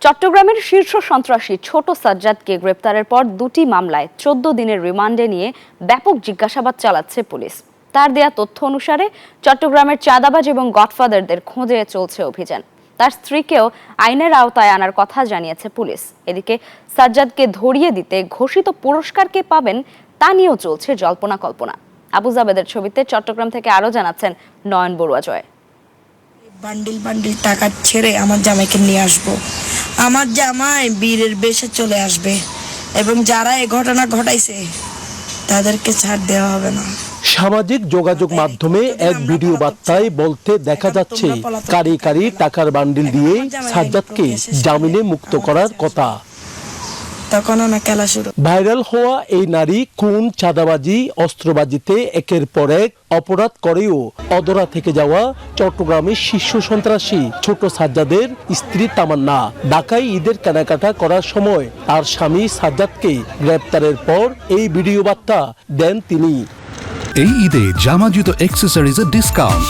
চট্টগ্রামের শীর্ষ সন্ত্রাসী ছোট সাজ্জাদকে গ্রেপ্তারের পর দুটি মামলায় 14 দিনের রিমান্ডে নিয়ে ব্যাপক জিজ্ঞাসাবাদ চালাচ্ছে পুলিশ। তার দেয়া তথ্য অনুসারে চট্টগ্রামের চাঁদাবাজ এবং গডফাদারদের খোঁজে চলছে অভিযান। তার স্ত্রীকেও আইনের আওতায় আনার কথা জানিয়েছে পুলিশ। এদিকে সাজ্জাদকে ধরিয়ে দিতে ঘোষিত পুরস্কার কে পাবেন তা নিয়েও চলছে জল্পনা কল্পনা। আবু জাবেদের ছবিতে চট্টগ্রাম থেকে আরো জানাচ্ছেন নয়ন বড়ুয়া জয়। বান্ডিল বান্ডিল টাকা ছেড়ে আমার জামাইকে নিয়ে আসবো। আমার জামাই বীরের বেশে চলে আসবে এবং যারা এই ঘটনা ঘটাইছে তাদেরকে ছাড় দেওয়া হবে না। সামাজিক যোগাযোগ মাধ্যমে এক ভিডিও বার্তায় বলতে দেখা যাচ্ছে কারি কারি টাকার বান্ডিল দিয়ে সাজ্জাদকে জামিনে মুক্ত করার কথা। তখন না খেলা শুরু। ভাইরাল হওয়া এই নারী খুন, চাঁদাবাজি, অস্ত্রবাজিতে একের পর এক অপরাধ করেও অধরা থেকে যাওয়া চট্টগ্রামের শীর্ষ সন্ত্রাসী ছোট সাজ্জাদের স্ত্রী তামান্না ঢাকায় ঈদের কেনাকাটা করার সময় তার স্বামী সাজ্জাদকে গ্রেপ্তারের পর এই ভিডিও বার্তা দেন তিনি। এই ঈদে জামা জুতো অ্যাক্সেসরিজের ডিসকাউন্ট।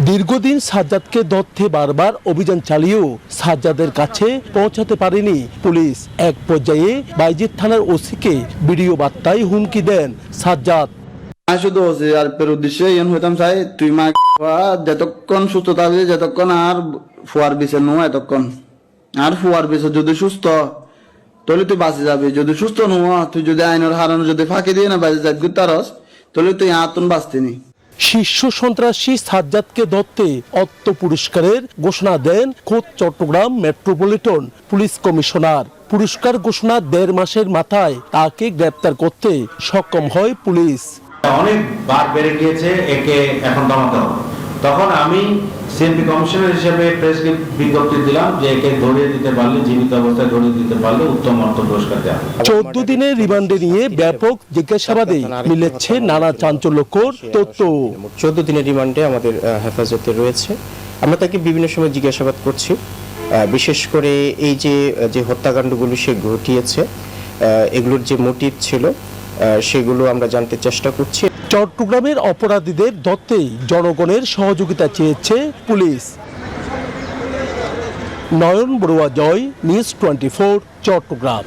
দীর্ঘদিন সাজ্জাদকে ধরতে বারবার অভিযান চালিয়েও সাজ্জাদের কাছে পৌঁছাতে পারেনি পুলিশ। এক পর্যায়ে বাইজিদ থানার ওসিকে ভিডিও বার্তায় হুমকি দেন সাজ্জাদ। শুধু ওসি আর পের উদ্দেশ্যে ইন হইতাম চাই তুই মা যতক্ষণ সুস্থ থাকবি, যতক্ষণ আর ফুয়ার বিছে নো এতক্ষণ আর ফুয়ার বিছে যদি সুস্থ তাহলে তুই বাঁচে যাবি। যদি সুস্থ নোয়া তুই যদি আইনের হারানো যদি ফাঁকি দিয়ে না বাঁচে যাবি তারস তাহলে তুই আতন বাঁচতিনি। শীর্ষ সন্ত্রাসী সাজ্জাদকে ধরতে অর্থ পুরস্কারের ঘোষণা দেন খোদ চট্টগ্রাম মেট্রোপলিটন পুলিশ কমিশনার। পুরস্কার ঘোষণা 1.5 মাসের মাথায় তাকে গ্রেপ্তার করতে সক্ষম হয় পুলিশ। অনেক বার বেড়ে গিয়েছে, একে এখন দমাতে হবে। তখন আমি সিএমপি কমিশনার হিসেবে প্রেস বিজ্ঞপ্তি দিলাম যে একে ধরিয়ে দিতে পারলে, জীবিত অবস্থায় ধরিয়ে দিতে পারলে উত্তম অর্থ পুরস্কার দেওয়া। 14 দিনের রিমান্ডে নিয়ে ব্যাপক জিজ্ঞাসাবাদে মিলেছে নানা চাঞ্চল্যকর তথ্য। 14 দিনের রিমান্ডে আমাদের হেফাজতে রয়েছে। আমরা তাকে বিভিন্ন সময় জিজ্ঞাসাবাদ করছি, বিশেষ করে এই যে হত্যাকাণ্ডগুলো সে ঘটিয়েছে এগুলোর যে মোটিভ ছিল সেগুলো আমরা জানতে চেষ্টা করছি। চট্টগ্রামের অপরাধীদের ধরতে জনগণের সহযোগিতা চেয়েছে পুলিশ। নয়ন বড়ুয়া জয়, নিউজ 24, চট্টগ্রাম।